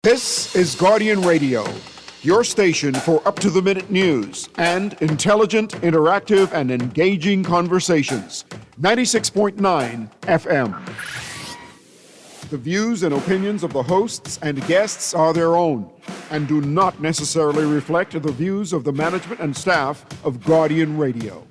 This is Guardian Radio, your station for up-to-the-minute news and intelligent, interactive, and engaging conversations. 96.9 FM. The views and opinions of the hosts and guests are their own and do not necessarily reflect the views of the management and staff of Guardian Radio.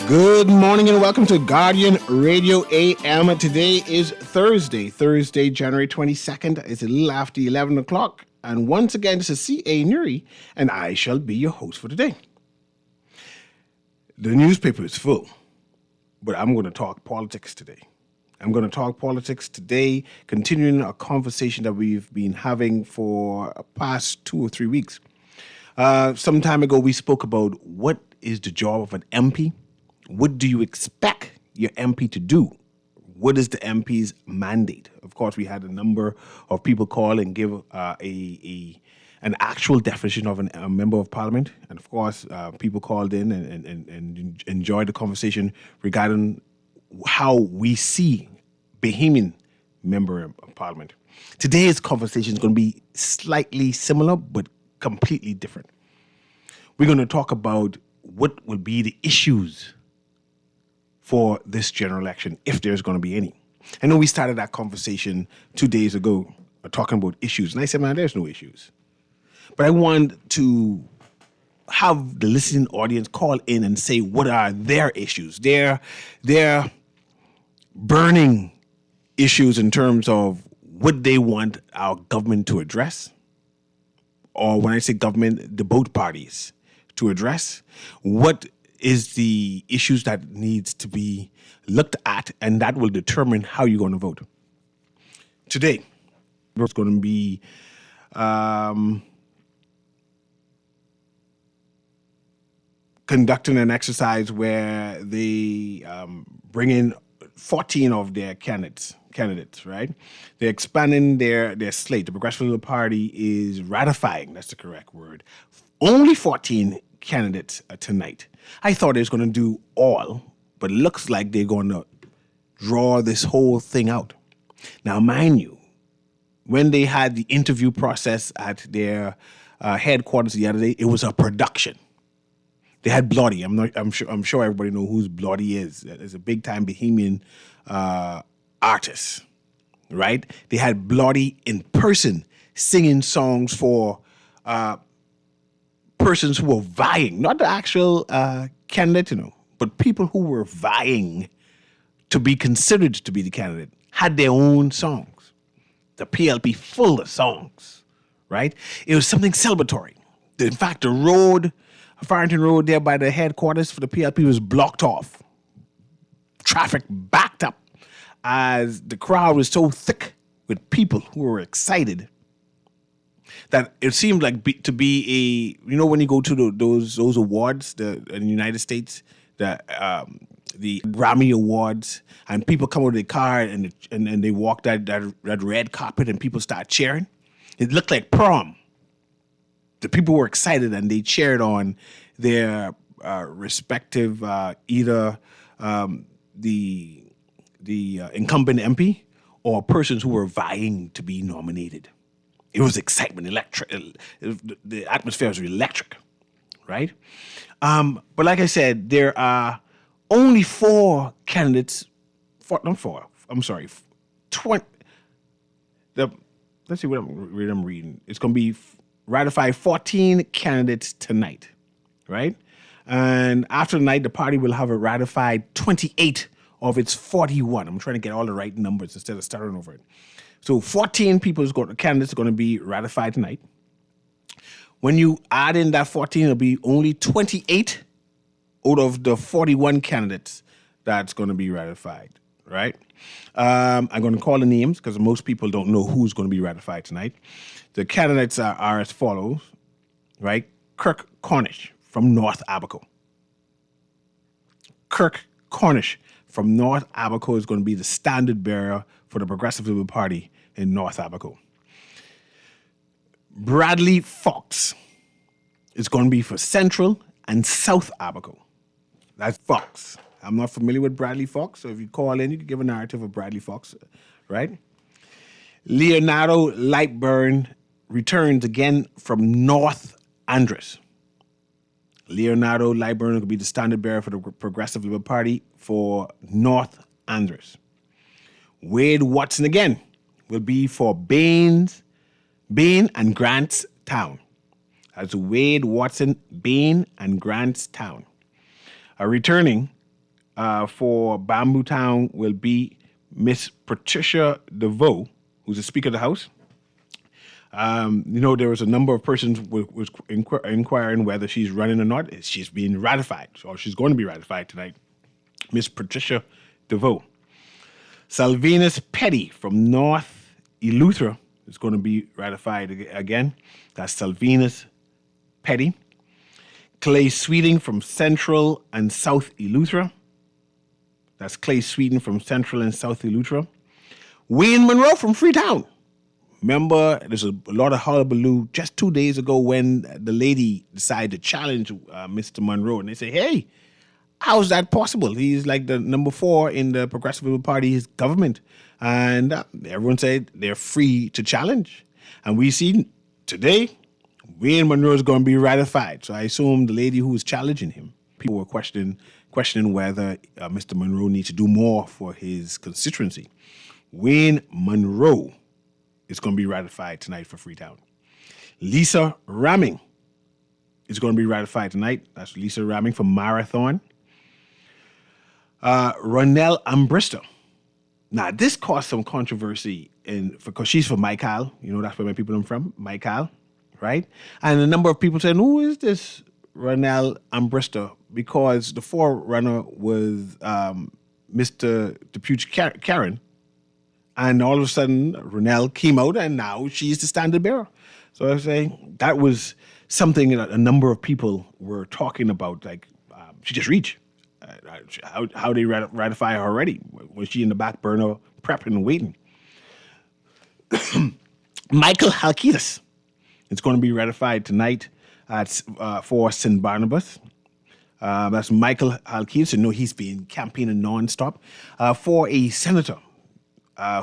Good morning and welcome to Guardian Radio AM. Today is Thursday, January 22nd. It's a little after 11 o'clock. And once again, this is C.A. Newry, and I shall be your host for today. The newspaper is full, but I'm going to talk politics today. Continuing a conversation that we've been having for the past 2 or 3 weeks. Some time ago, we spoke about what is the job of an MP. What do you expect your MP to do? What is the MP's mandate? Of course, we had a number of people call and give an actual definition of a member of parliament. And of course, people called in and enjoyed the conversation regarding how we see Bahamian member of parliament. Today's conversation is going to be slightly similar, but completely different. We're going to talk about what will be the issues for this general election, if there's going to be any. I know we started that conversation 2 days ago, talking about issues. And I said, man, there's no issues. But I want to have the listening audience call in and say, what are their issues? Their burning issues in terms of what they want our government to address. Or when I say government, the both parties to address. What is the issues that needs to be looked at, and that will determine how you're going to vote. Today, there's going to be conducting an exercise where they bring in 14 of their candidates, right? They're expanding their slate. The Progressive Liberal Party is ratifying, that's the correct word, only 14 candidates tonight. I thought they was going to do all, but it looks like they're going to draw this whole thing out. Now, mind you, when they had the interview process at their headquarters the other day, it was a production. They had Bloody. I'm sure everybody knows who Bloody is. It's a big time Bahamian artist, right? They had Bloody in person singing songs for persons who were vying, not the actual candidate, but people who were vying to be considered to be the candidate had their own songs. The PLP full of songs, right? It was something celebratory. In fact, the road, Farrington Road there by the headquarters for the PLP was blocked off. Traffic backed up as the crowd was so thick with people who were excited that it seemed like to be when you go to those awards in the United States, the Grammy Awards, and people come out of their car and they walk that red carpet and people start cheering. It looked like prom. The people were excited and they cheered on their respective either the incumbent MP or persons who were vying to be nominated. It was excitement, electric. The atmosphere was electric, right? But like I said, there are only 4 candidates. 20. Let's see what I'm reading. It's going to be ratified 14 candidates tonight, right? And after tonight, the party will have ratified 28 of its 41. I'm trying to get all the right numbers instead of starting over it. So 14 candidates are going to be ratified tonight. When you add in that 14, it'll be only 28 out of the 41 candidates that's going to be ratified. right? I'm going to call the names because most people don't know who's going to be ratified tonight. The candidates are as follows, right? Kirk Cornish from North Abaco. Kirk Cornish from North Abaco is going to be the standard bearer for the Progressive Liberal Party in North Abaco. Bradley Fox is going to be for Central and South Abaco. That's Fox. I'm not familiar with Bradley Fox, so if you call in, you can give a narrative of Bradley Fox, right? Leonardo Lightburn returns again from North Andros. Leonardo Lightburn will be the standard bearer for the Progressive Liberal Party for North Andros. Wade Watson again will be for Bain and Grants Town. That's Wade Watson, Bain and Grants Town. Returning for Bamboo Town will be Miss Patricia DeVoe, who's the Speaker of the House. There was a number of persons was inquiring whether she's running or not. She's being ratified, or she's going to be ratified tonight. Miss Patricia DeVoe. Salvinus Petty from North Eleuthera is going to be ratified again. That's Salvinus Petty. Clay Sweeting from Central and South Eleuthera. That's Clay Sweeting from Central and South Eleuthera. Wayne Monroe from Freetown. Remember, there's a lot of hullabaloo just 2 days ago when the lady decided to challenge Mr. Monroe. And they say, hey, how is that possible? He's like the number 4 in the Progressive Liberal Party's government. And everyone said they're free to challenge. And we see today, Wayne Monroe is going to be ratified. So I assume the lady who was challenging him, people were questioning whether Mr. Monroe needs to do more for his constituency. Wayne Monroe is going to be ratified tonight for Freetown. Lisa Ramming is going to be ratified tonight. That's Lisa Ramming from Marathon. Ronelle Ambrister. Now, this caused some controversy because she's from Michael. That's where my people are from, Michael, right? And a number of people said, who is this Ronelle Ambrister? Because the forerunner was Mr. Deputy Karen. And all of a sudden, Ronelle came out, and now she's the standard bearer. So I say that was something that a number of people were talking about. Like, she just reached. How they ratify her already? Was she in the back burner prepping and waiting? Michael Halkitis is going to be ratified tonight for St. Barnabas. That's Michael Halkitis. He's been campaigning nonstop for a senator.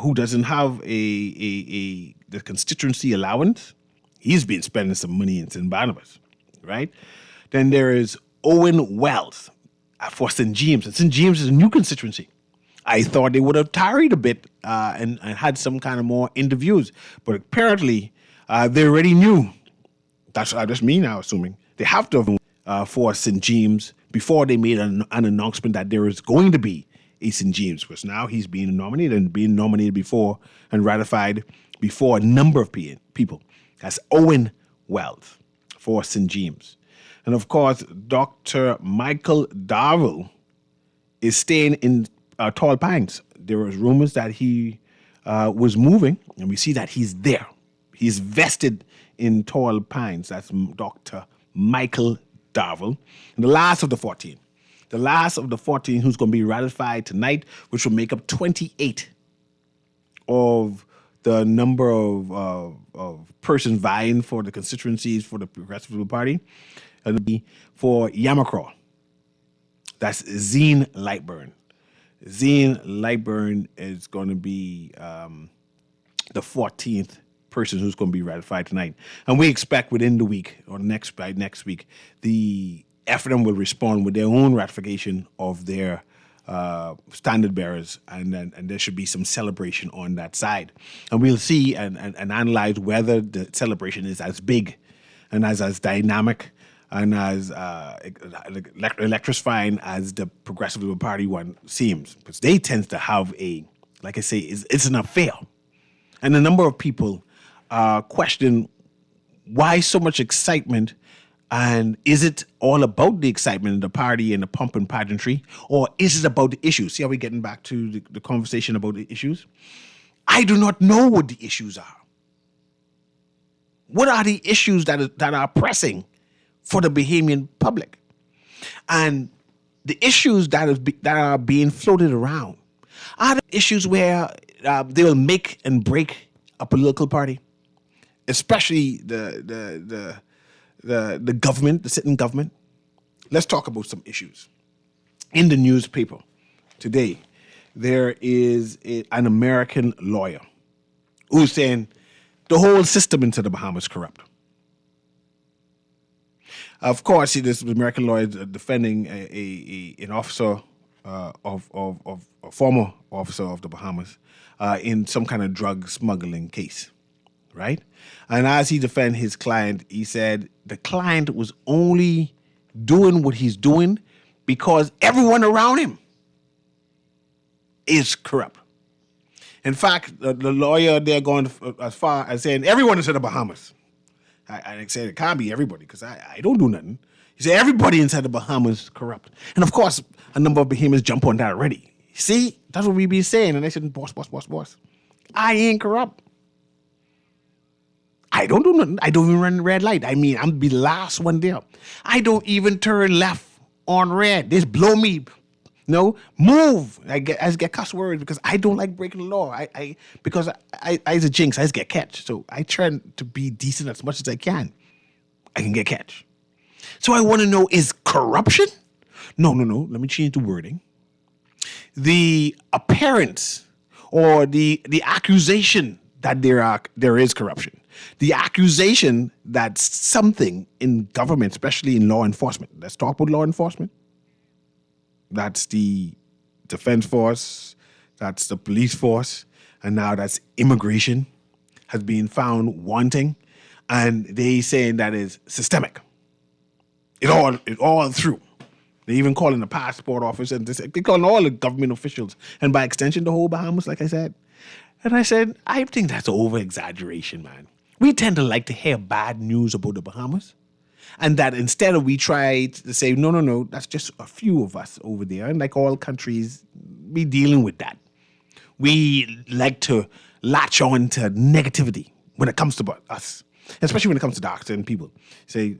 Who doesn't have the constituency allowance. He's been spending some money in St. Barnabas, right? Then there is Owen Wells for St. James. And St. James is a new constituency. I thought they would have tarried a bit and had some kind of more interviews. But apparently, they already knew. That's me now assuming. They have to have for St. James before they made an announcement that there is going to be a St. James, because now he's being nominated before and ratified before a number of people. That's Owen Wells for St. James. And of course, Dr. Michael Darville is staying in Tall Pines. There was rumors that he was moving, and we see that he's there. He's vested in Tall Pines. That's Dr. Michael Darville. And the last of the 14 who's going to be ratified tonight, which will make up 28 of the number of persons vying for the constituencies for the Progressive Liberal Party. It'll be for Yamacraw. That's Zine Lightburn. Zine Lightburn is going to be the 14th person who's going to be ratified tonight. And we expect within the week or by next week, the FNM will respond with their own ratification of their standard bearers, and there should be some celebration on that side. And we'll see and analyze whether the celebration is as big and as dynamic and as electrifying as the Progressive Liberal Party one seems. Because they tend to have like I say, it's an affair. And a number of people question why so much excitement And is it all about the excitement and the party and the pomp and pageantry? Or is it about the issues? See how we're getting back to the conversation about the issues? I do not know what the issues are. What are the issues that are pressing for the Bahamian public? And the issues that are being floated around are the issues where they will make and break a political party, especially the government, the sitting government. Let's talk about some issues. In the newspaper today, there is an American lawyer who's saying the whole system into the Bahamas corrupt. Of course, this American lawyer is defending an officer of a former officer of the Bahamas in some kind of drug smuggling case, right? And as he defended his client, he said the client was only doing what he's doing because everyone around him is corrupt. In fact, the lawyer there going as far as saying everyone is in the Bahamas. I said it can't be everybody because I don't do nothing. He said everybody inside the Bahamas is corrupt. And of course, a number of Bahamians jump on that already. See, that's what we be saying. And they said, boss. I ain't corrupt. I don't do nothing. I don't even run red light. I mean, I'm the last one there. I don't even turn left on red. Just blow me. No, move. I get cuss words because I don't like breaking the law. Because I as a jinx, I just get catch. So I try to be decent as much as I can. I can get catch. So I want to know, is corruption? No. Let me change the wording. The appearance or the accusation that there is corruption. The accusation that something in government, especially in law enforcement. Let's talk about law enforcement. That's the defense force, that's the police force, and now that's immigration has been found wanting, and they saying that is systemic. It all through. They even calling the passport office and they calling all the government officials, and by extension the whole Bahamas, like I said. And I said, I think that's over exaggeration, man. We tend to like to hear bad news about the Bahamas. And that instead of we try to say, no, that's just a few of us over there. And like all countries, we dealing with that. We like to latch on to negativity when it comes to us, especially when it comes to dark and people. Say,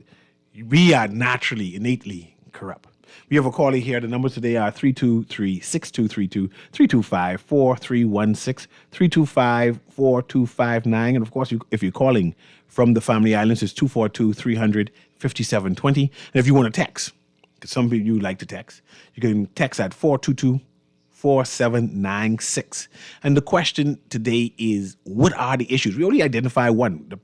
we are naturally, innately corrupt. We have a caller here. The numbers today are 323-6232, 325-4316, 325-4259. And of course, if you're calling from the Family Islands, it's 242-300-5720. And if you want to text, because some people you like to text, you can text at 422-4796. And the question today is, what are the issues? We only identify one, the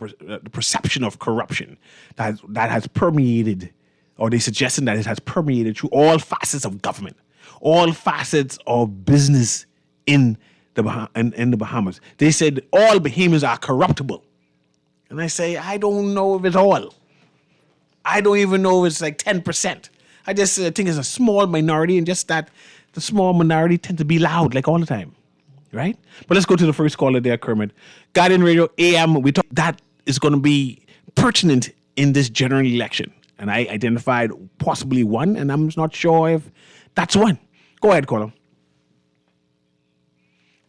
perception of corruption that has permeated, or they suggesting that it has permeated through all facets of government, all facets of business in the Bahamas. They said all Bahamians are corruptible. And I say, I don't know if it's all. I don't even know if it's like 10%. I just think it's a small minority, and just that the small minority tend to be loud like all the time, right? But let's go to the first caller there, Kermit. Guardian Radio AM, we talk that is going to be pertinent in this general election. And I identified possibly one, and I'm not sure if that's one. Go ahead, caller.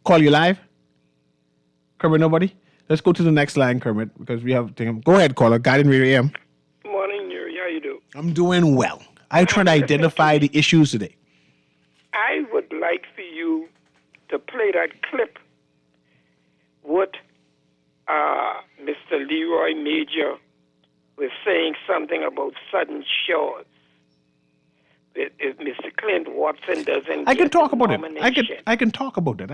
Call you live? Kermit, nobody? Let's go to the next line, Kermit, because we have to. Go ahead, caller. Guardian Radio AM. Morning, Newry. How you do? I'm doing well. I try to identify the issues today. I would like for you to play that clip with Mr. Leroy Major was saying something about Southern Shores. If Mr. Clint Watson doesn't I can talk about it. I can talk about that.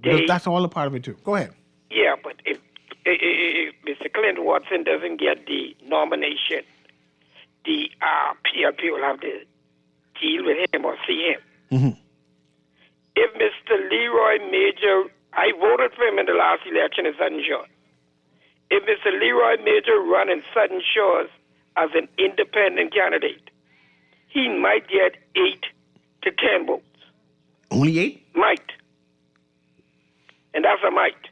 Because that's all a part of it too. Go ahead. Yeah, but if Mr. Clint Watson doesn't get the nomination, the PLP will have to deal with him or see him. Mm-hmm. If Mr. Leroy Major, I voted for him in the last election in Southern Shores. If Mr. Leroy Major run in Southern Shores as an independent candidate, he might get 8 to 10 votes. Only 8? Might. And that's a might.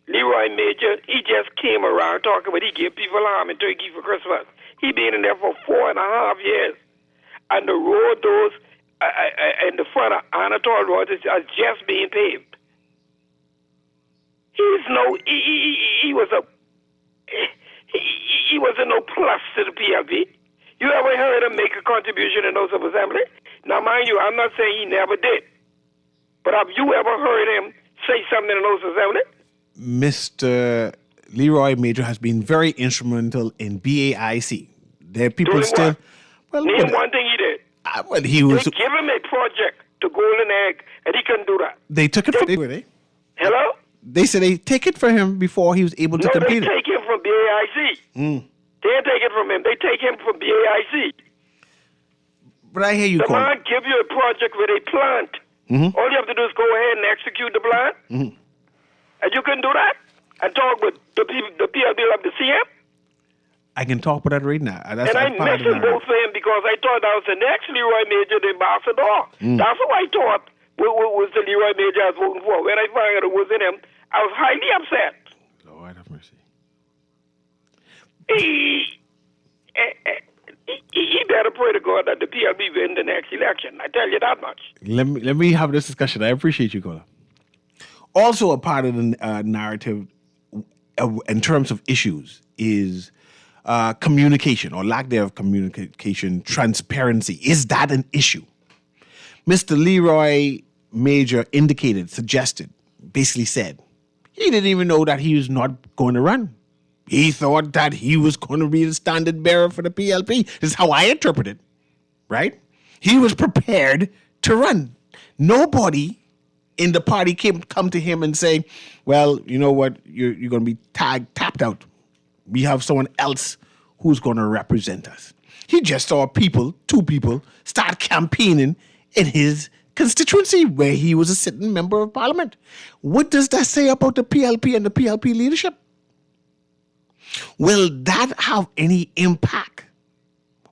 Leroy Major, he just came around talking about he give people ham and turkey for Christmas. He been in there for 4.5 years. And the road, those in the front of Anatole Road are just being paved. He was a no plus to the PLP. You ever heard him make a contribution in those of assembly? Now, mind you, I'm not saying he never did. But have you ever heard him say something in those assembly? Mr. Leroy Major has been very instrumental in BAIC. There are people Doing still... what? Well, Name one thing he did. well, he was... They give him a project to Golden Egg, and he couldn't do that. They took it from him. Hello? They said they take it from him before he was able to complete they it. take him from BAIC. They didn't take it from him. They take him from BAIC. But I hear you, The Colin. man give you a project with a plant. All you have to do is go ahead and execute the plan. And you couldn't do that? And talk with the PLB of the CM? I can talk about that right now. That's And I part of the mentioned both of them because I thought that was the next Leroy Major, the ambassador. That's what I thought was the Leroy Major I was voting for. When I found out it was in him, I was highly upset. Lord have mercy. He better pray to God that the PLB win the next election. I tell you that much. Let me have this discussion. I appreciate you, Colin. Also, a part of the narrative in terms of issues is communication or lack thereof communication, transparency. Is that an issue? Mr. Leroy Major suggested, basically said, he didn't even know that he was not going to run. He thought that he was going to be the standard bearer for the PLP. This is how I interpret it, right? He was prepared to run. Nobody in the party come to him and say, well, you know what, you're going to be tapped out. We have someone else who's going to represent us. He just saw two people, start campaigning in his constituency where he was a sitting member of parliament. What does that say about the PLP and the PLP leadership? Will that have any impact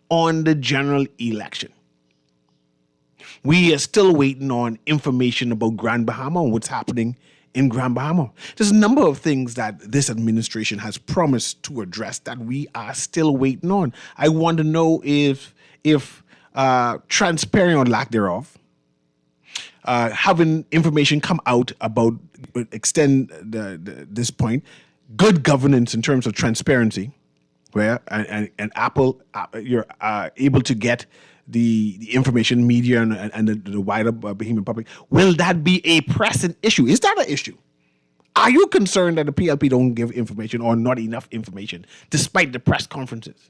on the general election? We are still waiting on information about Grand Bahama and what's happening in Grand Bahama. There's a number of things that this administration has promised to address that we are still waiting on. I want to know if transparent or lack thereof, having information come out about extend this point, good governance in terms of transparency, where and Apple you're able to get the information, media, and the wider Bahamian public. Will that be a pressing issue? Is that an issue? Are you concerned that the PLP don't give information or not enough information, despite the press conferences?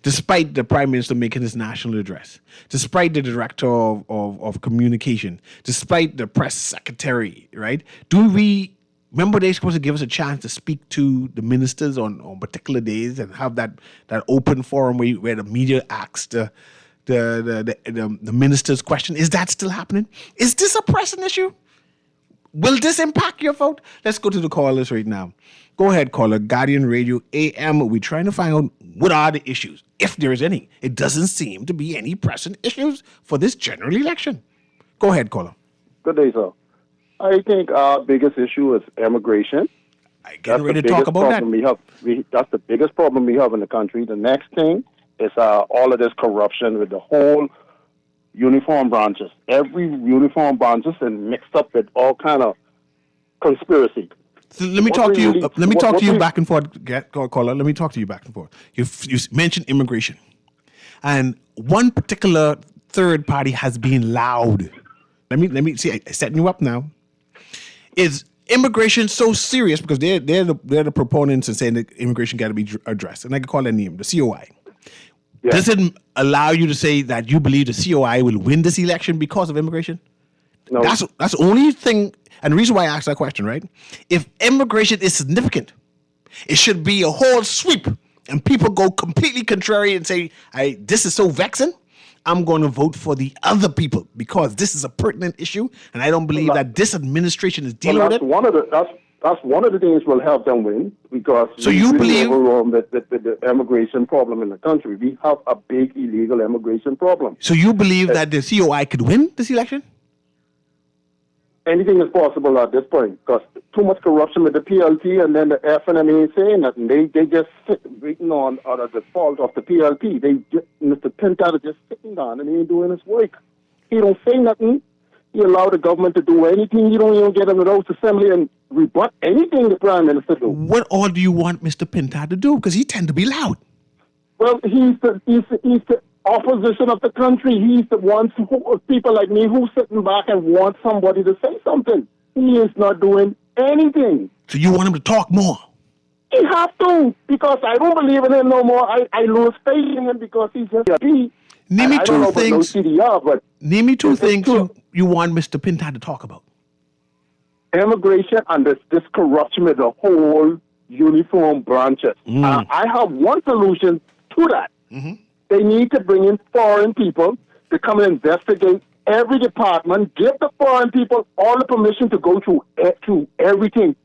Despite the Prime Minister making his national address, despite the Director of Communication, despite the Press Secretary, right? Remember they're supposed to give us a chance to speak to the ministers on particular days and have that open forum where the media asks the ministers question. Is that still happening? Is this a pressing issue? Will this impact your vote? Let's go to the callers right now. Go ahead, caller. Guardian Radio AM. We're trying to find out what are the issues, if there is any. It doesn't seem to be any pressing issues for this general election. Go ahead, caller. Good day, sir. I think our biggest issue is immigration. I get ready to talk about that. That's the biggest problem we have in the country. The next thing is all of this corruption with the whole uniform branches. Every uniform branch is mixed up with all kind of conspiracy. So let me talk to you. Let me talk to you back and forth, caller. Let me talk to you back and forth. You mentioned immigration, and one particular third party has been loud. Let me see. I'm setting you up now. Is immigration so serious because they're the proponents and saying that immigration got to be addressed, and I can call that name, the COI. Yeah. Does it allow you to say that you believe the COI will win this election because of immigration? No. That's the only thing, and the reason why I asked that question, right? If immigration is significant, it should be a whole sweep, and people go completely contrary and say, this is so vexing, I'm going to vote for the other people because this is a pertinent issue, and I don't believe that this administration is dealing with it. That's one of the things will help them win because you believe with the immigration problem in the country. We have a big illegal immigration problem. So you believe that the COI could win this election? anything is possible at this point because too much corruption with the PLP and then the FNMA ain't saying nothing. They just sit waiting on the fault of the PLP. Mr. Pintadd is just sitting down and he ain't doing his work. He don't say nothing. He allow the government to do anything. You don't even get him to the House Assembly and rebut anything the Prime Minister do. What all do you want Mr. Pintadd to do? Because he tend to be loud. Well, he's the opposition of the country. He's the ones people like me who sitting back and want somebody to say something. He is not doing anything. So you want him to talk more? He have to, because I don't believe in him no more. I lose faith in him because he's just a P. Name me I don't two know things. about no CDR, but Name me two things you want Mr. Pintadd to talk about. immigration and this corruption with the whole uniform branches. I have one solution to that. Mm-hmm. They need to bring in foreign people to come and investigate every department, give the foreign people all the permission to go to everything,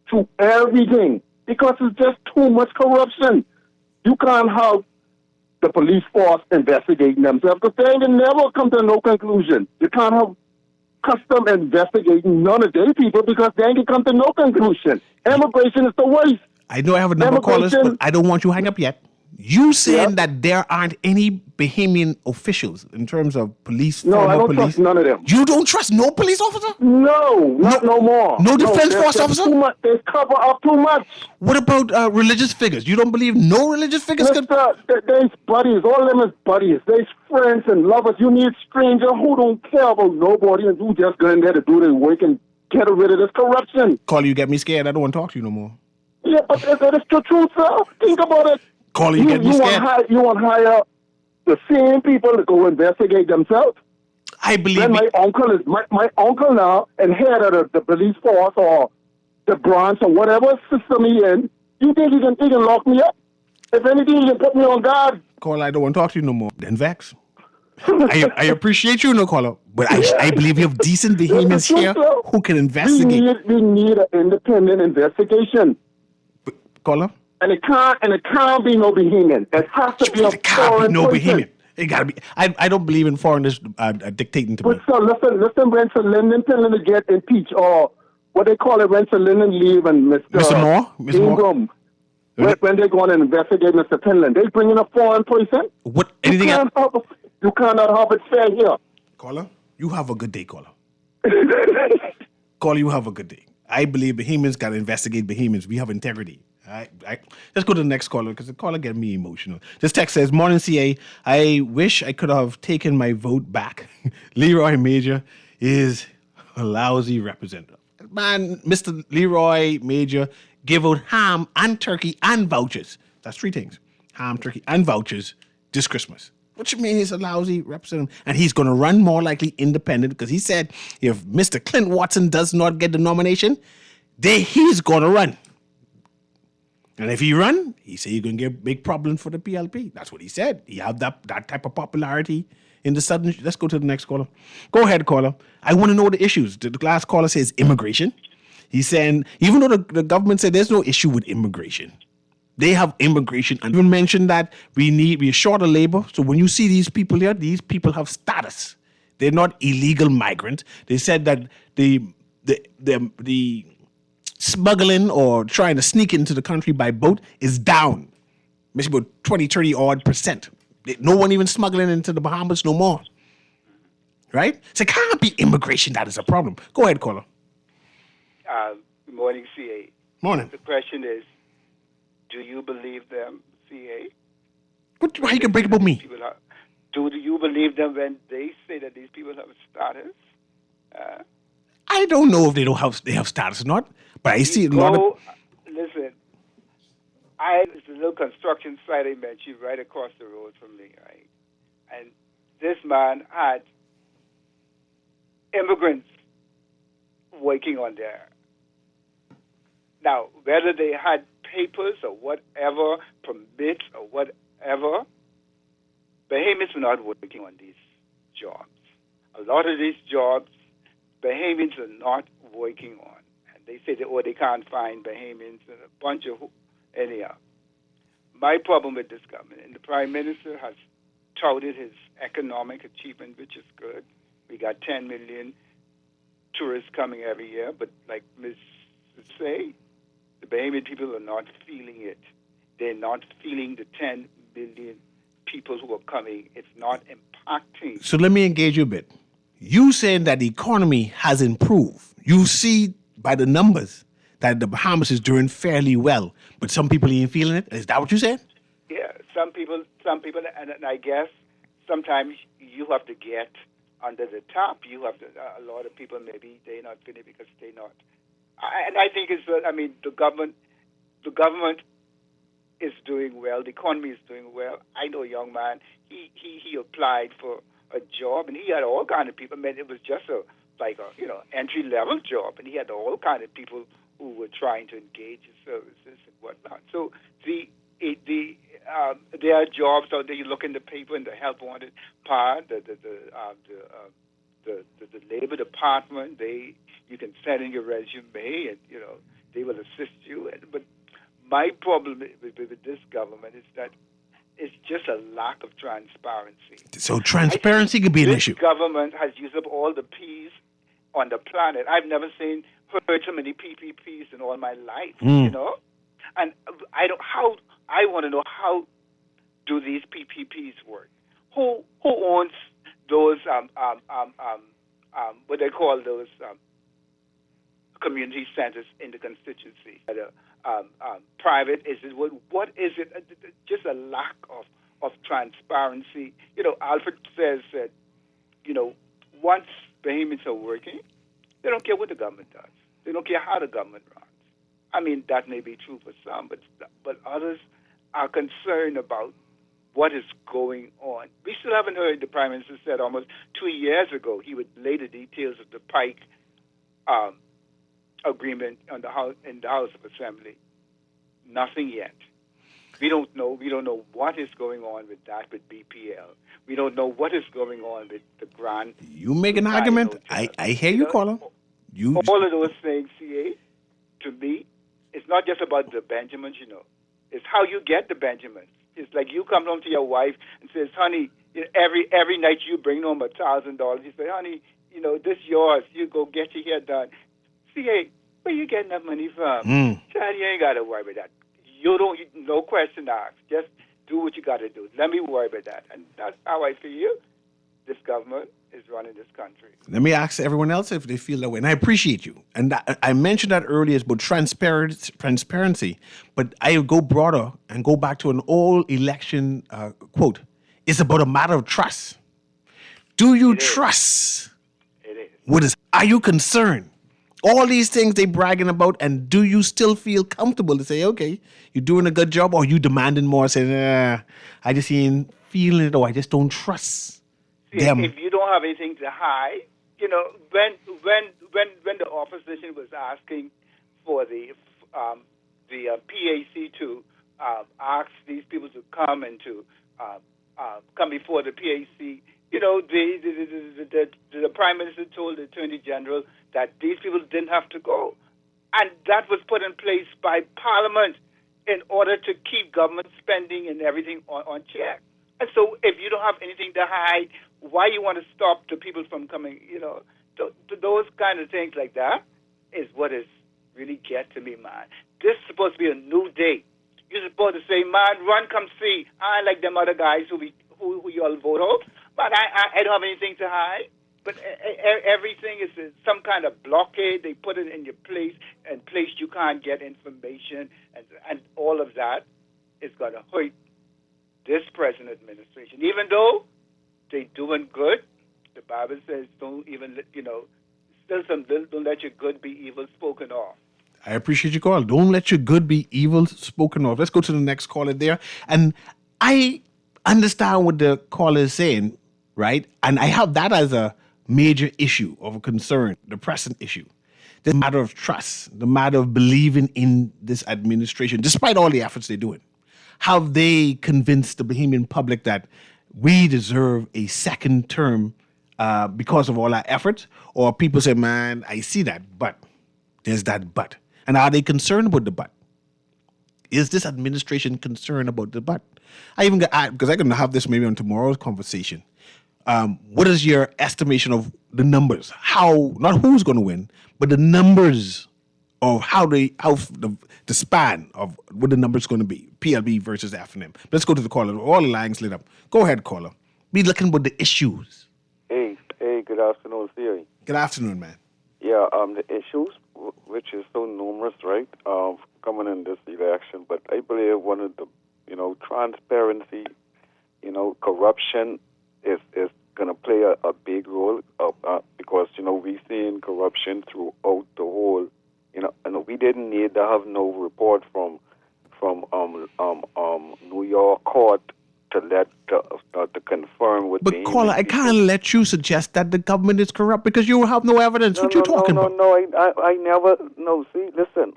to everything, because it's just too much corruption. You can't have the police force investigating themselves because they will never come to no conclusion. You can't have custom investigating none of their people because they ain't come to no conclusion. Immigration is the worst. I know I have a number of callers, but I don't want you to hang up yet. You saying that there aren't any Bahamian officials in terms of police? No, I don't police? trust none of them. You don't trust no police officer? No, not no more. No defense force there's officer? Too much, there's cover up too much. What about religious figures? You don't believe no religious figures can... There's buddies. All of them is buddies. There's friends and lovers. You need strangers who don't care about nobody and who just go in there to do their work and get rid of this corruption. Call you get me scared. I don't want to talk to you no more. Yeah, but that is the truth, sir. Think about it. Call you get me scared. You want to hire the same people to go investigate themselves? I believe then my uncle is my uncle now and head of the police force or the branch or whatever system he in. You think he can lock me up? If anything, he can put me on guard. Call, I don't want to talk to you no more. Then vex. I appreciate you, no caller, but I believe you have decent Bahamians here who can investigate. We need an independent investigation. Caller? And it can't be no Bahamian. It has to be a foreign Bahamian. It gotta be. I don't believe in foreigners dictating to me. But so listen, Renson Linden telling to get impeached or what they call it, Renson Linden leave and Mr. Moore, Ingram. When they're going to investigate Mr. Penland, they bring in a foreign person. What? Anything else? You cannot have it fair here. Caller, you have a good day, caller. Caller, you have a good day. I believe Bahamians got to investigate Bahamians. We have integrity. Let's go to the next caller because the caller get me emotional. This text says, "Morning, CA. I wish I could have taken my vote back. Leroy Major is a lousy representative. Man, Mr. Leroy Major give out ham and turkey and vouchers. That's three things. Ham, turkey, and vouchers this Christmas. Which means he's a lousy representative. And he's going to run more likely independent because he said if Mr. Clint Watson does not get the nomination, he's going to run. And if he run, he said he's going to get big problems for the PLP. That's what he said. He have that type of popularity in the southern. Let's go to the next caller. Go ahead, caller. I want to know the issues. The last caller says immigration. He's saying, even though the government said there's no issue with immigration, they have immigration and even mentioned that we're short of labor. So when you see these people here, these people have status. They're not illegal migrants. They said that the smuggling or trying to sneak into the country by boat is down. Maybe about 20, 30 odd %. No one even smuggling into the Bahamas no more. Right? So it can't be immigration that is a problem. Go ahead, caller. Good morning, CA. Morning. The question is, do you believe them, CA? How you can break about me? Do you believe them when they say that these people have status? I don't know if they have status or not, but I see a lot of... Listen, it's a little construction site I mentioned right across the road from me, right? And this man had immigrants working on there. Now, whether they had papers or whatever, permits or whatever, Bahamians were not working on these jobs. A lot of these jobs, Bahamians are not working on. And they say they can't find Bahamians and a bunch of... Anyhow, my problem with this government, and the Prime Minister has touted his economic achievement, which is good. We got 10 million tourists coming every year, but like Ms. say, the Bahamian people are not feeling it. They're not feeling the 10 million people who are coming. It's not impacting. So let me engage you a bit. You saying that the economy has improved. You see by the numbers that the Bahamas is doing fairly well, but some people ain't feeling it. Is that what you said? Yeah, some people, and I guess sometimes you have to get under the top. You have to. A lot of people maybe they're not feeling it because they're not. And I think it's. I mean, the government is doing well. The economy is doing well. I know a young man. He applied for a job, and he had all kind of people. I mean, it was just a entry level job, and he had all kind of people who were trying to engage his services and whatnot. So there are jobs out there. You look in the paper in the help wanted part, the labor department. You can send in your resume, and they will assist you. But my problem with this government is that it's just a lack of transparency. So transparency could be an issue. This government has used up all the P's on the planet. I've never heard so many PPPs in all my life. And I want to know how do these PPPs work? Who owns those what they call those community centers in the constituency? Private? Is it what is it? Just a lack of transparency. Alfred says that once Bahamians are working, they don't care what the government does. They don't care how the government runs. I mean, that may be true for some, but others are concerned about what is going on. We still haven't heard. The Prime Minister said almost 2 years ago he would lay the details of the Pike agreement in the House of Assembly. Nothing yet. We don't know. We don't know what is going on with that with BPL. We don't know what is going on with the grant. You make an argument. I hear you, caller. All of those things, CA, to me, it's not just about the Benjamins. It's how you get the Benjamins. It's like you come home to your wife and says, "Honey, every night you bring home $1,000." You say, "Honey, this yours. You go get your hair done." CA, where you getting that money from? Child, you ain't got to worry about that. No question asked. Just do what you got to do. Let me worry about that. And that's how I feel this government is running this country. Let me ask everyone else if they feel that way. And I appreciate you. And I mentioned that earlier about transparency, but I go broader and go back to an old election quote. It's about a matter of trust. Do you trust? It is. What is? Are you concerned? All these things they bragging about, and do you still feel comfortable to say, okay, you're doing a good job, or you demanding more, saying, I just ain't feeling it, or I just don't trust them. If you don't have anything to hide, when the opposition was asking for the PAC to ask these people to come and to come before the PAC, the Prime Minister told the Attorney General that these people didn't have to go. And that was put in place by Parliament in order to keep government spending and everything on check. And so if you don't have anything to hide, why you want to stop the people from coming, those kind of things like that is what is really get to me, man. This is supposed to be a new day. You're supposed to say, man, run, come see. I like them other guys who you all vote out. But I don't have anything to hide. But everything is some kind of blockade. They put it in your place you can't get information, and all of that is going to hurt this present administration. Even though they're doing good, the Bible says don't let your good be evil spoken of. I appreciate your call. Don't let your good be evil spoken of. Let's go to the next caller there. And I understand what the caller is saying, right? And I have that as a major issue of a concern, the pressing issue. The matter of trust, the matter of believing in this administration, despite all the efforts they're doing. Have they convinced the Bahamian public that we deserve a second term because of all our efforts? Or people say, man, I see that, but there's that but. And are they concerned about the but? Is this administration concerned about the but? I even got, because I'm going to have this maybe on tomorrow's conversation. What is your estimation of the numbers? How, not who's going to win, but the numbers of the span of what the numbers going to be, PLB versus F&M. Let's go to the caller. All the lines lit up. Go ahead, caller. Be looking with the issues. Hey, good afternoon, Siri. Good afternoon, man. Yeah, the issues, which is so numerous, right, coming in this election, but I believe one of the, transparency, corruption is going to play a big role because, we've seen corruption throughout the whole, and we didn't need to have no report from New York court to let to confirm what. But caller, I can't let you suggest that the government is corrupt because you have no evidence. What you talking about? No, I never. No, see, listen,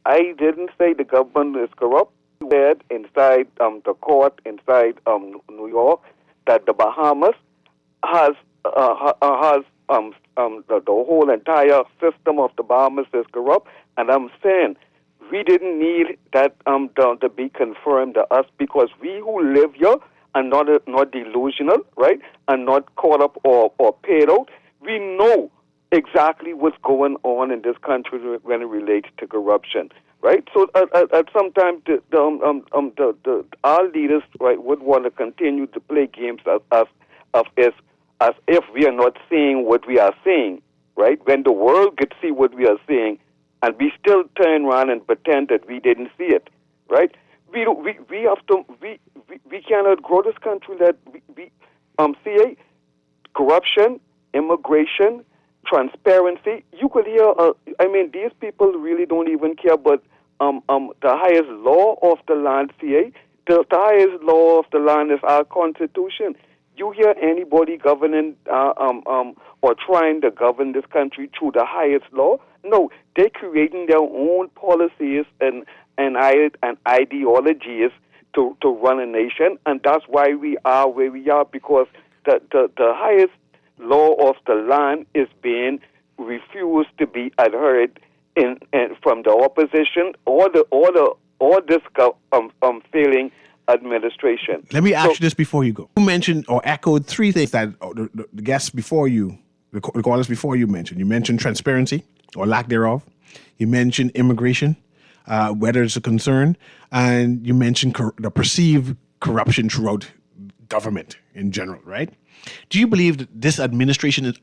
I didn't say the government is corrupt. We said inside the court inside New York that the Bahamas has the whole entire system of the Bahamas is corrupt, and I'm saying we didn't need that to be confirmed to us because we who live here are not delusional, right, and not caught up or paid out. We know exactly what's going on in this country when it relates to corruption, right? So at some time, our leaders, right, would want to continue to play games as if we are not seeing what we are seeing, right? When the world could see what we are seeing, and we still turn around and pretend that we didn't see it, right? We cannot grow this country that we see corruption, immigration, transparency. You could hear. These people really don't even care. But the highest law of the land, the highest law of the land is our Constitution. You hear anybody governing or trying to govern this country through the highest law? No, they're creating their own policies and ideologies to run a nation, and that's why we are where we are, because the highest law of the land is being refused to be adhered in from the opposition or this failing administration. Let me ask you this before you go. You mentioned or echoed three things that the guests before you, the callers before you mentioned. You mentioned transparency or lack thereof. You mentioned immigration, whether it's a concern, and you mentioned the perceived corruption throughout government in general, right? Do you believe that this administration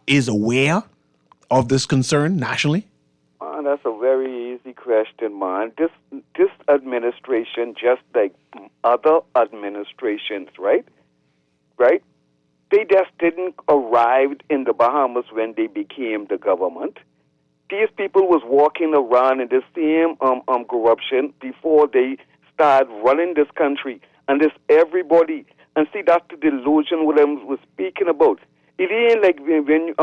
is aware of this concern nationally? That's a very easy question, man. This administration, just like other administrations, right? They just didn't arrive in the Bahamas when they became the government. These people was walking around in the same corruption before they started running this country. And this everybody, and see, that's the delusion what I was speaking about. It ain't like when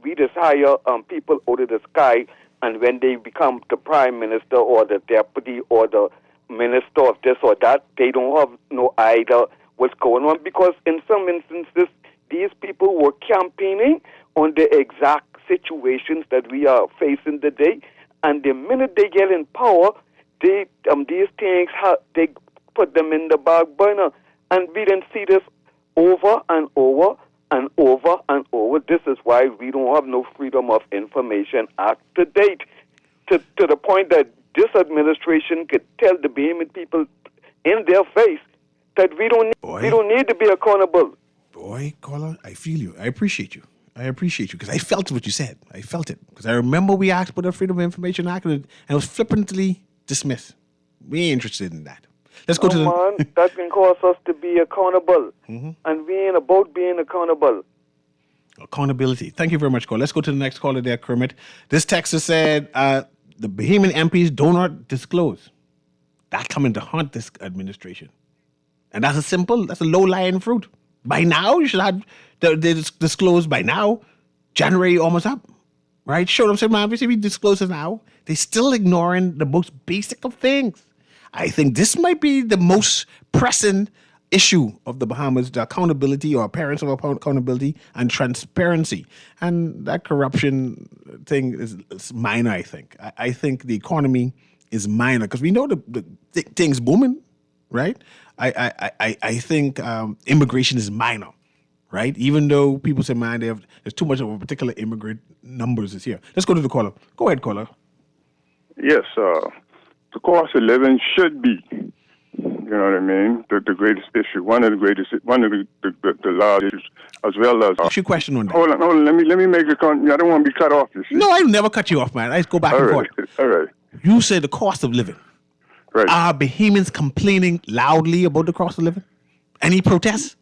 we just hire people out of the sky, and when they become the prime minister or the deputy or the minister of this or that, they don't have no idea what's going on, because in some instances, these people were campaigning on the exact situations that we are facing today, and the minute they get in power, these things they put them in the back burner, and we didn't see this over and over and over and over. This is why we don't have no Freedom of Information Act to date, to the point that this administration could tell the Bahamian people in their face that we don't need to be accountable. Boy, caller, I feel you. I appreciate you because I felt what you said. I felt it because I remember we asked for the Freedom of Information Act and it was flippantly dismissed. We ain't interested in that. Let's go to the... man, that can cause us to be accountable. Mm-hmm. And we ain't about being accountable. Accountability. Thank you very much, caller. Let's go to the next caller there, Kermit. This texter said the Bahamian MPs do not disclose. That coming to haunt this administration. And that's a low-lying fruit. By now, you should have they disclosed by now. January almost up, right? Show them, say, man, we disclose it now. They're still ignoring the most basic of things. I think this might be the most pressing issue of the Bahamas, the accountability or appearance of accountability and transparency. And that corruption thing is minor, I think. I think the economy is minor because we know the things booming, right? I think immigration is minor. right? Even though people say, man, there's too much of a particular immigrant numbers is here. Let's go to the caller. Go ahead, caller. Yes, the cost of living should be, you know what I mean, the greatest issue, one of the large issues, as well as. What's your question on that? Hold on. Let me make a comment. I don't want to be cut off. You see. No, I never cut you off, man. I just go back and forth. All right. You say the cost of living. Right. Are Bahamians complaining loudly about the cost of living? Any protests?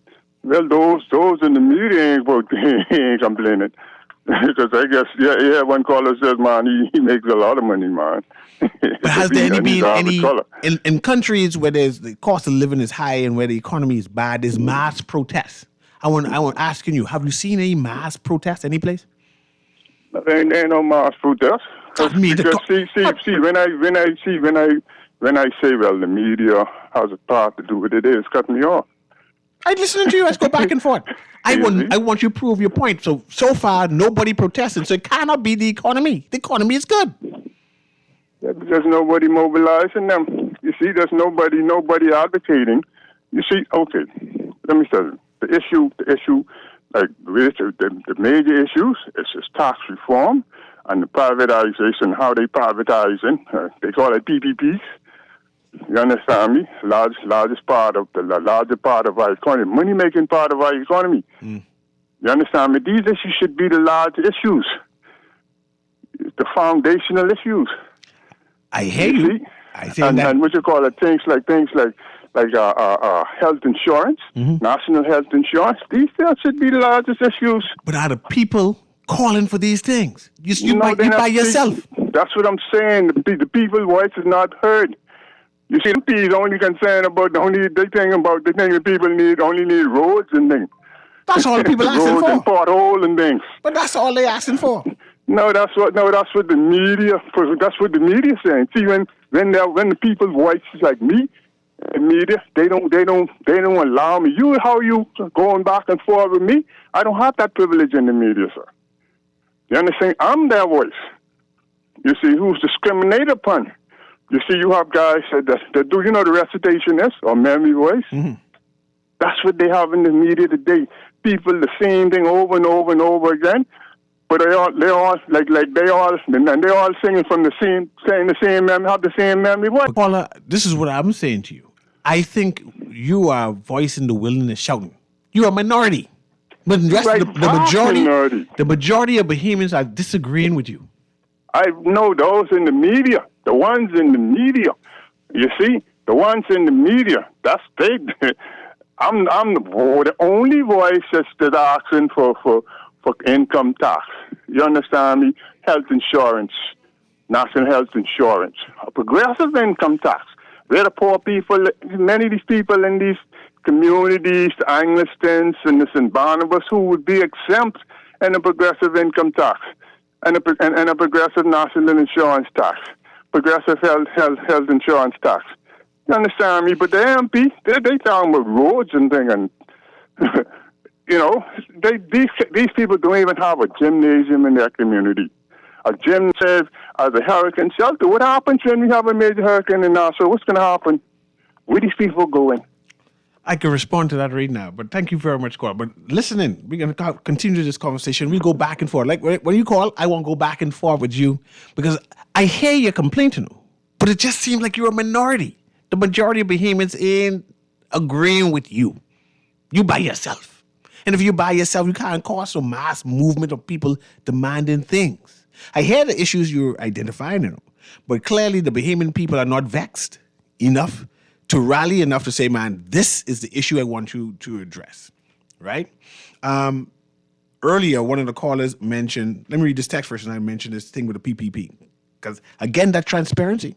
Well, those in the media ain't complaining. Because I guess, one caller says, man, he makes a lot of money, man. But has there been any, in countries where the cost of living is high and where the economy is bad, there's mass protests? I want asking you, have you seen any mass protests any place? There ain't no mass protests. Because see, when I say, well, the media has a part to do with it, it's cutting me off. I'm listening to you. Let's go back and forth. I want you to prove your point. So far, nobody protested, so it cannot be the economy. The economy is good. Yeah, there's nobody mobilizing them. You see, there's nobody advocating. You see, okay, let me tell you. The issue, like the major issues is tax reform and the privatization, how they privatizing. They call it PPPs. You understand me? Largest part of the larger part of our economy, money-making part of our economy. You understand me? These issues should be the large issues, the foundational issues. I hear you. I say and, that. And what you call it? Things like health insurance, national health insurance. These should be the largest issues. But are the people calling for these things? You by yourself. That's what I'm saying. The people's voice is not heard. You see, the people only concerned about they think people only need roads and things. That's all the people asking roads for. And potholes and things. But that's all they asking for. No, that's what the media. That's what the media saying. See, when the people's voices like me, the media, they don't allow me. How you going back and forth with me? I don't have that privilege in the media, sir. You understand? I'm their voice. You see, who's discriminated upon. You see, you have guys that do, you know, the recitation is, or memory voice. Mm-hmm. That's what they have in the media today. People, the same thing over and over and over again, but they all singing from saying the same memory, have the same memory voice. Paula, this is what I'm saying to you. I think you are voicing the wilderness shouting. You're a minority. But the majority of Bahamians are disagreeing with you. I know those in the media. The ones in the media, you see, the ones in the media, that's they. I'm the only voice that's asking for income tax. You understand me? Health insurance, national health insurance, a progressive income tax. We're the poor people. Many of these people in these communities, the Anglistons and the St. Barnabas, who would be exempt in a progressive income tax and a progressive national insurance tax. Progressive health insurance tax. You understand me? But the MP, they talking about roads and things, and you know, these people don't even have a gymnasium in their community. A gym says as a hurricane shelter. What happens when we have a major hurricane in Nassau? What's going to happen? Where these people going? I can respond to that right now, but thank you very much, Cora. But listen in. We're going to continue this conversation. We go back and forth. Like when you call, I won't go back and forth with you because I hear your complaint, but it just seems like you're a minority. The majority of Bahamians ain't agreeing with you. You by yourself. And if you by yourself, you can't cause a mass movement of people demanding things. I hear the issues you're identifying, but clearly the Bahamian people are not vexed enough to rally enough to say, man, this is the issue I want you to address, right? Earlier, one of the callers mentioned, let me read this text first, and I mentioned this thing with the PPP. Because, again, that transparency,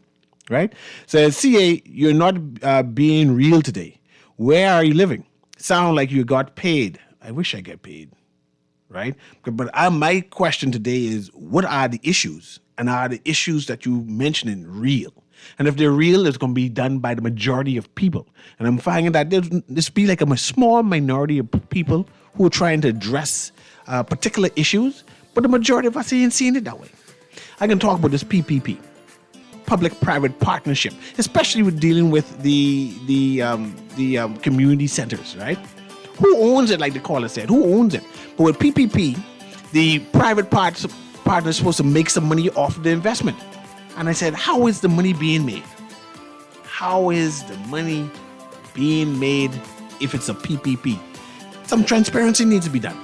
right? Says, CA, you're not being real today. Where are you living? Sound like you got paid. I wish I get paid, right? But my question today is, what are the issues? And are the issues that you mentioning real? And if they're real, it's going to be done by the majority of people. And I'm finding that there's be like a small minority of people who are trying to address particular issues, but the majority of us ain't seeing it that way. I can talk about this PPP, public-private partnership, especially with dealing with the community centers, right? Who owns it, like the caller said? Who owns it? But with PPP, the private partner is supposed to make some money off the investment. And I said, how is the money being made? How is the money being made if it's a PPP? Some transparency needs to be done.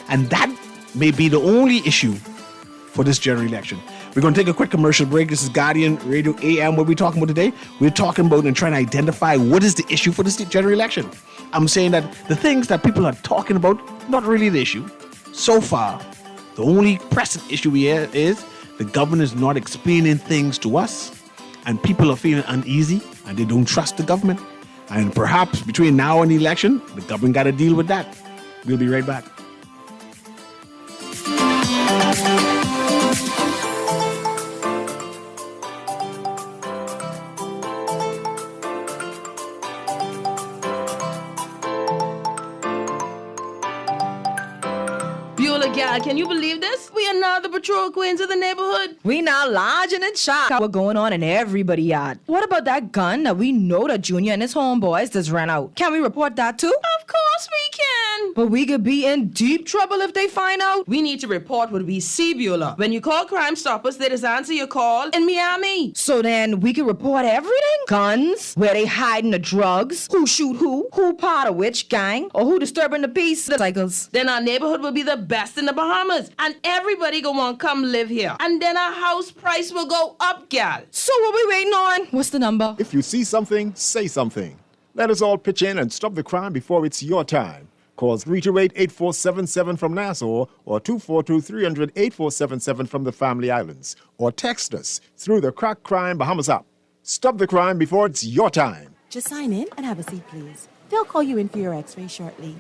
And that may be the only issue for this general election. We're going to take a quick commercial break. This is Guardian Radio AM. What we're talking about today, we're talking about and trying to identify what is the issue for this general election. I'm saying that the things that people are talking about, not really the issue. So far, the only pressing issue here is the government is not explaining things to us, and people are feeling uneasy and they don't trust the government. And perhaps between now and the election, the government got to deal with that. We'll be right back. Gal, can you believe this? We are now the patrol queens of the neighborhood. We now large and in shock. What's going on in everybody's yard? What about that gun that we know that Junior and his homeboys just ran out? Can we report that too? Of course we can. But we could be in deep trouble if they find out. We need to report what we see, Beulah. When you call Crime Stoppers, they just answer your call in Miami. So then we can report everything? Guns, where they hiding the drugs, who shoot who part of which gang, or who disturbing the peace, the cycles. Then our neighborhood will be the best in the Bahamas, and everybody gonna want to come live here. And then our house price will go up, gal. So what we waiting on? What's the number? If you see something, say something. Let us all pitch in and stop the crime before it's your time. Call 328-8477 from Nassau or 242-300-8477 from the Family Islands. Or text us through the Crack Crime Bahamas app. Stop the crime before it's your time. Just sign in and have a seat, please. They'll call you in for your x-ray shortly.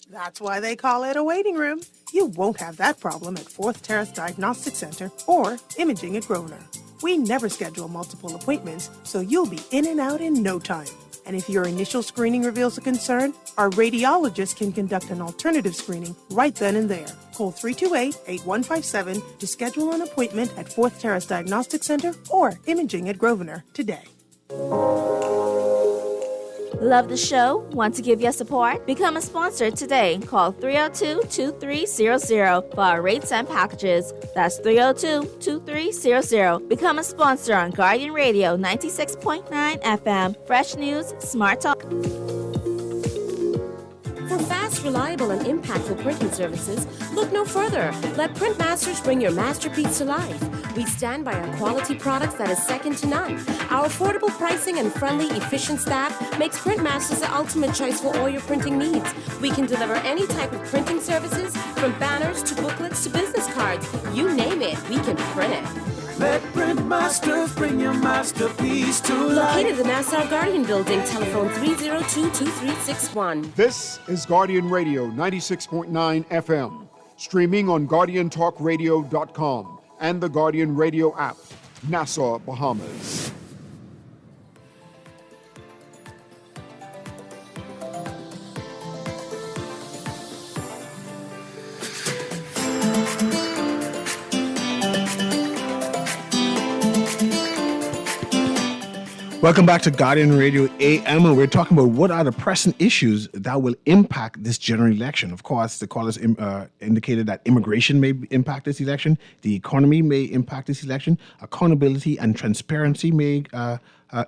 That's why they call it a waiting room. You won't have that problem at 4th Terrace Diagnostic Center or Imaging at Grosvenor. We never schedule multiple appointments, so you'll be in and out in no time. And if your initial screening reveals a concern, our radiologist can conduct an alternative screening right then and there. Call 328-8157 to schedule an appointment at 4th Terrace Diagnostic Center or Imaging at Grosvenor today. Love the show? Want to give your support? Become a sponsor today. Call 302-2300 for our rates and packages. That's 302-2300. Become a sponsor on Guardian Radio 96.9 FM. Fresh news, smart talk. For fast, reliable, and impactful printing services, look no further. Let Printmasters bring your masterpiece to life. We stand by our quality products that is second to none. Our affordable pricing and friendly, efficient staff makes Printmasters the ultimate choice for all your printing needs. We can deliver any type of printing services, from banners to booklets to business cards. You name it, we can print it. Let Printmasters bring your masterpiece to life. Located in the Nassau Guardian Building, telephone 302-2361. This is Guardian Radio 96.9 FM, streaming on GuardianTalkRadio.com and the Guardian Radio app, Nassau, Bahamas. Welcome back to Guardian Radio AM, and we're talking about what are the pressing issues that will impact this general election. Of course, the callers indicated that immigration may impact this election, the economy may impact this election, accountability and transparency may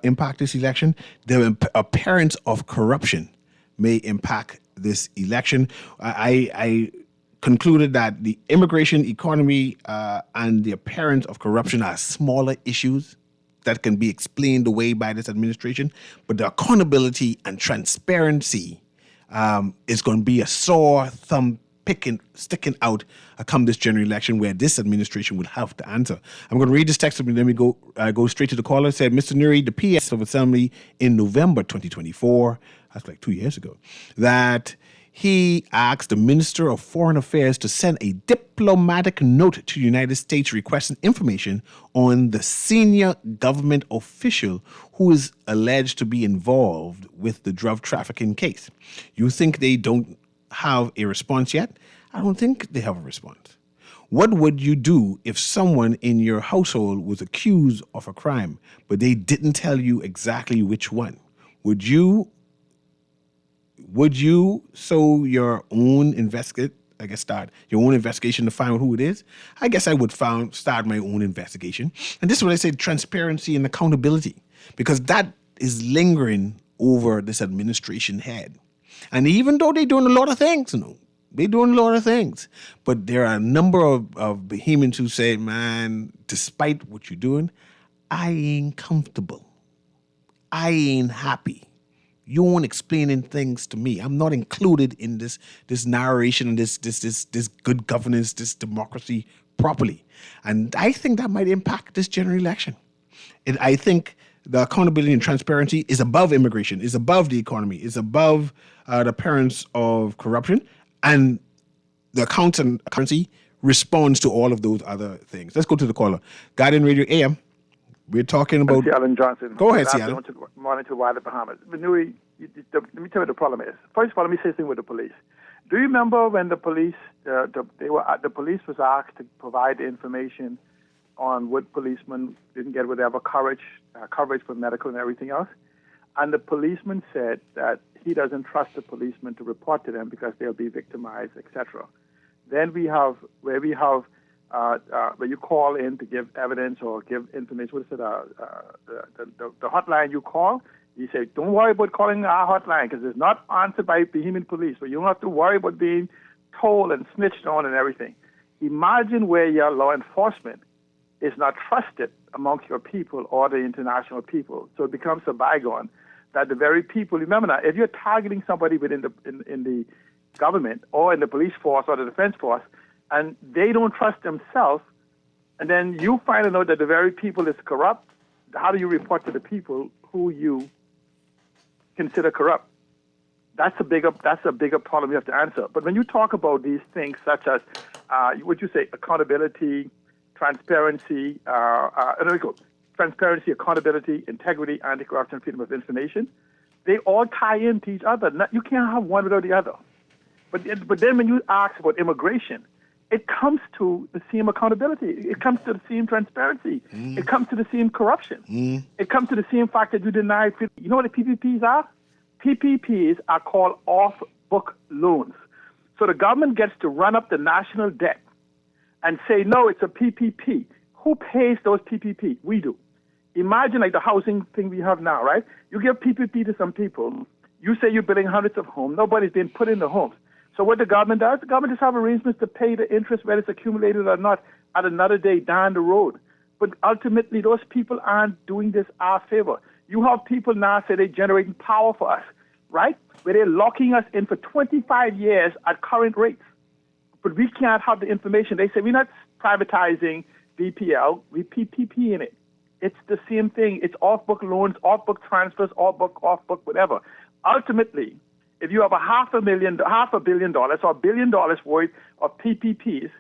impact this election, the appearance of corruption may impact this election. I concluded that the immigration, economy, and the appearance of corruption are smaller issues that can be explained away by this administration, but the accountability and transparency is going to be a sore thumb sticking out come this general election, where this administration will have to answer. I'm going to read this text, and then we go straight to the caller. It said, Mr. Newry, the PS of Assembly in November 2024, that's like 2 years ago, that he asked the Minister of Foreign Affairs to send a diplomatic note to the United States requesting information on the senior government official who is alleged to be involved with the drug trafficking case. You think they don't have a response yet? I don't think they have a response. What would you do if someone in your household was accused of a crime, but they didn't tell you exactly which one? Would you would you sow your own start your own investigation to find out who it is? I guess I would start my own investigation. And this is what I said, transparency and accountability, because that is lingering over this administration head. And even though they're doing a lot of things, but there are a number of Bahamians who say, man, despite what you're doing, I ain't comfortable. I ain't happy. You aren't explaining things to me. I'm not included in this narration and this good governance, this democracy properly. And I think that might impact this general election. I think the accountability and transparency is above immigration, is above the economy, is above the parents of corruption, and the account and currency responds to all of those other things. Let's go to the caller. Guardian Radio AM. We're talking about... C. Alan Johnson. Go ahead, C. Alan. Morning to Wild Bahamas. But Newry, let me tell you what the problem is. First of all, let me say something with the police. Do you remember when the police police was asked to provide information on what policemen didn't get whatever coverage for medical and everything else? And the policeman said that he doesn't trust the policeman to report to them because they'll be victimized, etc. Then where you call in to give evidence or give information, what is it, the hotline you call, you say, don't worry about calling our hotline because it's not answered by Bahamian police, so you don't have to worry about being told and snitched on and everything. Imagine where your law enforcement is not trusted amongst your people or the international people, so it becomes a bygone that the very people, remember now, if you're targeting somebody within in the government or in the police force or the defense force, and they don't trust themselves, and then you find out that the very people is corrupt, how do you report to the people who you consider corrupt? That's a bigger problem you have to answer. But when you talk about these things such as, what you say, accountability, transparency, transparency, accountability, integrity, anti-corruption, freedom of information, they all tie into each other. You can't have one without the other. But then when you ask about immigration, it comes to the same accountability. It comes to the same transparency. It comes to the same corruption. It comes to the same fact that you deny freedom. You know what the PPPs are? PPPs are called off-book loans. So the government gets to run up the national debt and say, no, it's a PPP. Who pays those PPP? We do. Imagine like the housing thing we have now, right? You give PPP to some people. You say you're building hundreds of homes. Nobody's being put in the homes. So what the government does, the government just have arrangements to pay the interest, whether it's accumulated or not, at another day down the road. But ultimately, those people aren't doing this our favor. You have people now say they're generating power for us, right? Where they're locking us in for 25 years at current rates. But we can't have the information. They say we're not privatizing BPL, we PPP in it. It's the same thing. It's off-book loans, off-book transfers, off-book, whatever. Ultimately, if you have $500 million or $1 billion worth of PPPs,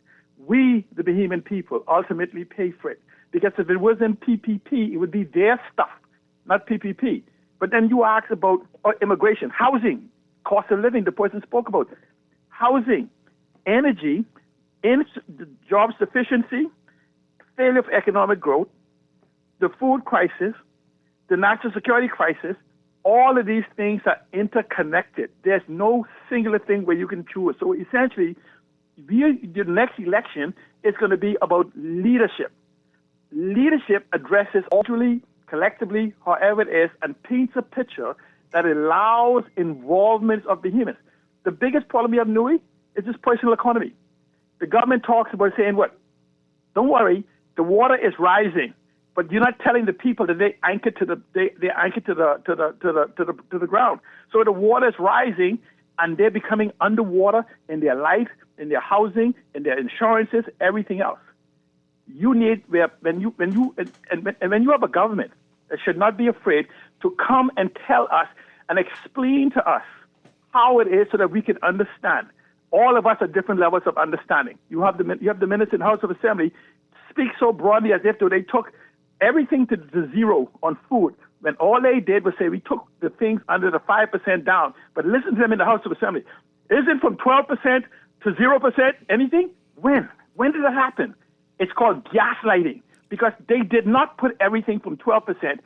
we, the Bahamian people, ultimately pay for it. Because if it wasn't PPP, it would be their stuff, not PPP. But then you ask about immigration, housing, cost of living, the person spoke about. Housing, energy, job sufficiency, failure of economic growth, the food crisis, the national security crisis, all of these things are interconnected. There's no singular thing where you can choose. So essentially, the next election is going to be about leadership. Leadership addresses individually, collectively, however it is, and paints a picture that allows involvement of Bahamians. The biggest problem we have, Newry, is this personal economy. The government talks about saying what? Don't worry, the water is rising. But you're not telling the people that they anchor to the ground. So the water is rising, and they're becoming underwater in their life, in their housing, in their insurances, everything else. You need when you have a government that should not be afraid to come and tell us and explain to us how it is so that we can understand. All of us at different levels of understanding. You have the minister in the House of Assembly speak so broadly as if they took everything to zero on food, when all they did was say we took the things under the 5% down. But listen to them in the House of Assembly. Is it from 12% to 0%? Anything? When? When did it happen? It's called gaslighting, because they did not put everything from 12%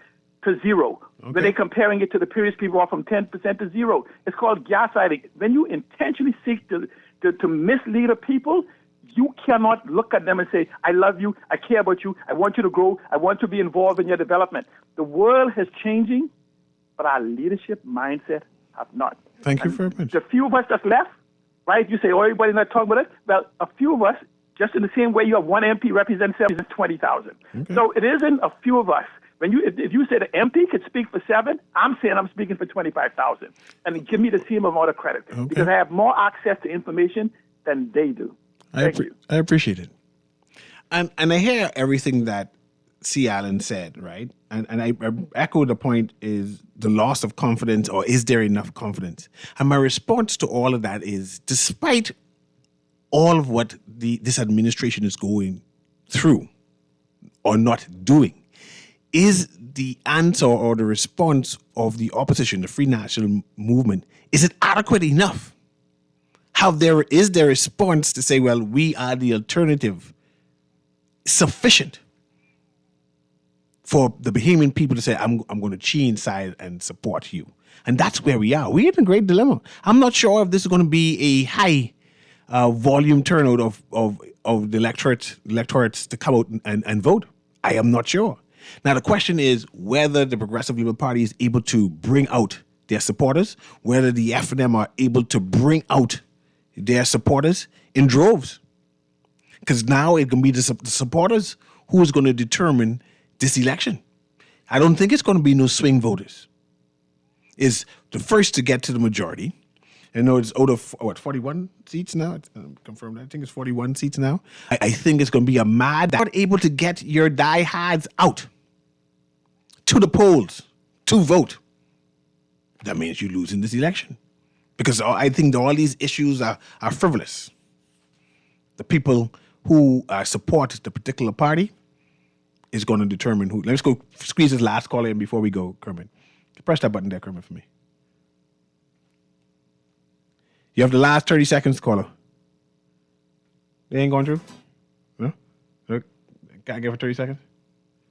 to zero. Okay. But they're comparing it to the previous people from 10% to zero. It's called gaslighting. When you intentionally seek to mislead a people, you cannot look at them and say, I love you, I care about you, I want you to grow, I want to be involved in your development. The world is changing, but our leadership mindset have not. Thank you very much. The few of us that's left, right, you say, oh, everybody's not talking about it. Well, a few of us, just in the same way you have one MP represents 20,000. Okay. So it isn't a few of us. If you say the MP could speak for 7, I'm saying I'm speaking for 25,000. And give me the same amount of credit. Okay. Because I have more access to information than they do. Thank you. I appreciate it. And I hear everything that C. Allen said, right? And I echo the point is the loss of confidence, or is there enough confidence? And my response to all of that is, despite all of what this administration is going through or not doing, is the answer or the response of the opposition, the Free National Movement, is it adequate enough? Is their response to say, well, we are the alternative, sufficient for the Bahamian people to say, I'm going to change side and support you? And that's where we are. We're in a great dilemma. I'm not sure if this is going to be a high volume turnout of the electorates to come out and vote. I am not sure. Now, the question is whether the Progressive Liberal Party is able to bring out their supporters, whether the FNM are able to bring out their supporters in droves. Because now it can be the supporters who is going to determine this election. I don't think it's going to be no swing voters. Is the first to get to the majority. I know it's out of, 41 seats now? Confirmed. I think it's 41 seats now. I think it's going to be a mad... Not able to get your diehards out to the polls to vote. That means you lose in this election. Because I think all these issues are frivolous. The people who support the particular party is going to determine who... Let's go squeeze this last caller in before we go, Kermit. Press that button there, Kermit, for me. You have the last 30 seconds, caller. They ain't going through? No? Look, can I give it 30 seconds?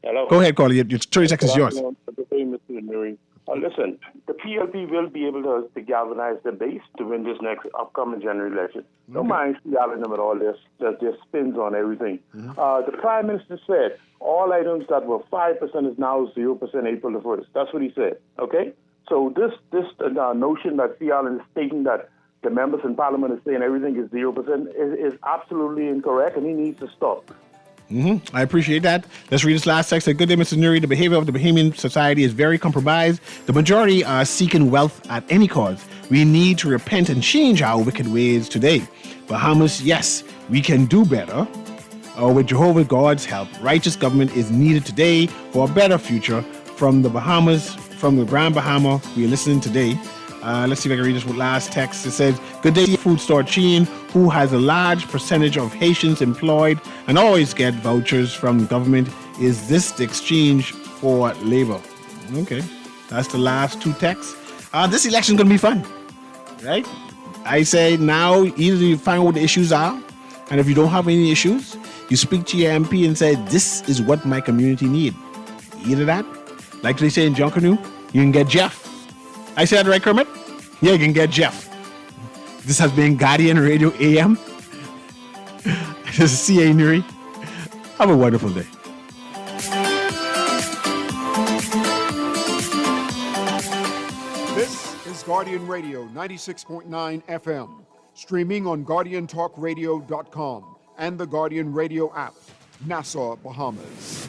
Hello. Go ahead, caller. Your 30 seconds is yours. Mr. Newry. Listen, the PLP will be able to galvanize the base to win this next upcoming general election. Don't mind yelling them at all this. Their spins on everything. The Prime Minister said all items that were 5% is now 0% April the 1st. That's what he said, okay? So this notion that C. Allen is stating that the members in Parliament are saying everything is 0% is absolutely incorrect, and he needs to stop. I appreciate that. Let's read this last text. Good day, Mr. Newry. The behavior of the Bahamian society is very compromised. The majority are seeking wealth at any cost. We need to repent and change our wicked ways today. Bahamas, yes, we can do better. With Jehovah God's help, righteous government is needed today for a better future. From the Bahamas, from the Grand Bahama, we are listening today. Let's see if I can read this last text. It says, good day, food store chain, who has a large percentage of Haitians employed and always get vouchers from the government. Is this the exchange for labor? Okay, that's the last two texts. This election is going to be fun, right? I say now, either you find out what the issues are, and if you don't have any issues, you speak to your MP and say, this is what my community need. Either that, like they say in Junkanoo, you can get Jeff. I said that right, Kermit? Yeah, you can get Jeff. This has been Guardian Radio AM. This is C.A. Newry. Have a wonderful day. This is Guardian Radio 96.9 FM, streaming on GuardianTalkRadio.com and the Guardian Radio app, Nassau, Bahamas.